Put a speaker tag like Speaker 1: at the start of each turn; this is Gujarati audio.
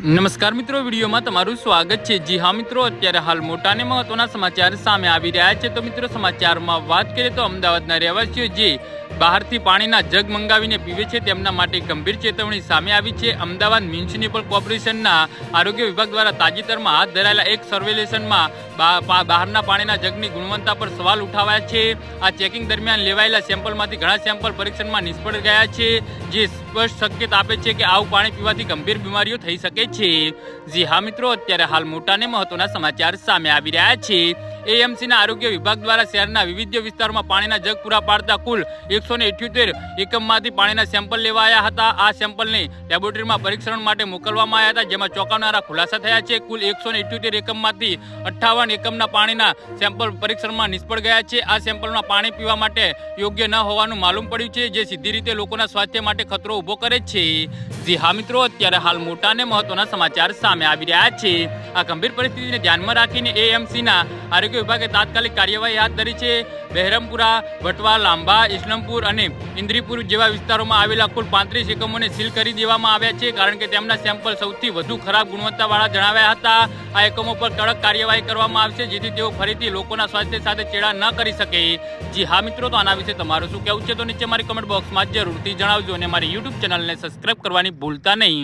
Speaker 1: નમસ્કાર મિત્રો, વિડીયોમાં તમારું સ્વાગત છે। જી હા મિત્રો, અત્યારે હાલ મોટા અને મહત્વના સમાચાર સામે આવી રહ્યા છે। તો મિત્રો, સમાચારમાં વાત કરીએ તો અમદાવાદના રહેવાસીઓ જે બહારથી પાણીના જગ મંગાવીને પીવે છે તેમના માટે ગંભીર ચેતવણી સામે આવી છે। અમદાવાદ મ્યુનિસિપલ કોર્પોરેશનના આરોગ્ય વિભાગ દ્વારા તાજેતરમાં હાથ ધરાયેલા એક સર્વેલન્સમાં બહારના પાણીના જગની ગુણવત્તા પર સવાલ ઉઠાવ્યા છે। આ ચેકિંગ દરમિયાન લેવાયેલા સેમ્પલમાંથી ઘણા સેમ્પલ પરીક્ષણમાં નિષ્ફળ ગયા છે, જે સ્પષ્ટ સંકેત આપે છે કે આવું પાણી પીવાથી ગંભીર બીમારીઓ થઈ શકે છે। જી હા મિત્રો, અત્યારે હાલ મોટા અને મહત્વના સમાચાર સામે આવી રહ્યા છે। એએમસીના આરોગ્ય વિભાગ દ્વારા શહેરના વિવિધ વિસ્તારોમાં પાણીના જગ પૂરા પાડતા કુલ 178 એકમમાંથી પાણીના સેમ્પલ લેવાયા હતા। આ સેમ્પલને લેબોરેટરીમાં પરીક્ષણ માટે મોકલવામાં આવ્યા હતા, જેમાં ચોંકાવનારા ખુલાસા થયા છે। કુલ 178 એકમમાંથી 58 એકમના પાણીના સેમ્પલ પરીક્ષણમાં નિષ્ફળ ગયા છે। આ સેમ્પલમાં પાણી પીવા માટે યોગ્ય ન હોવાનું માલુમ પડ્યું છે, જે સીધી રીતે લોકોના સ્વાસ્થ્ય માટે ખતરો ઊભો કરે છે। જી હા મિત્રો, અત્યારે હાલ મોટા અને મહત્વના સમાચાર સામે આવી રહ્યા છે। આ ગંભીર પરિસ્થિતિને ધ્યાનમાં રાખીને એએમસીના આરોગ્ય વિભાગે તાત્કાલિક કાર્યવાહી હાથ ધરી છે। બહેરમપુરા, વટવા, લાંબા, ઇસ્લામપુર અને ઇન્દ્રીપુર જેવા વિસ્તારોમાં આવેલા કુલ 35 એકમોને સીલ કરી દેવામાં આવ્યા છે, કારણ કે તેમના સેમ્પલ સૌથી વધુ ખરાબ ગુણવત્તાવાળા જણાવ્યા હતા। આ એકમો પર કડક કાર્યવાહી કરવામાં આવશે, જેથી તેઓ ફરીથી લોકોના સ્વાસ્થ્ય સાથે ચેડા ન કરી શકે। જી હા મિત્રો, તો આના વિશે તમારું શું કહેવું છે તો નીચે મારી કમેન્ટ બોક્સમાં જરૂરથી જણાવજો અને મારી યુટ્યુબ ચેનલને સબસ્ક્રાઇબ કરવાની ભૂલતા નહીં।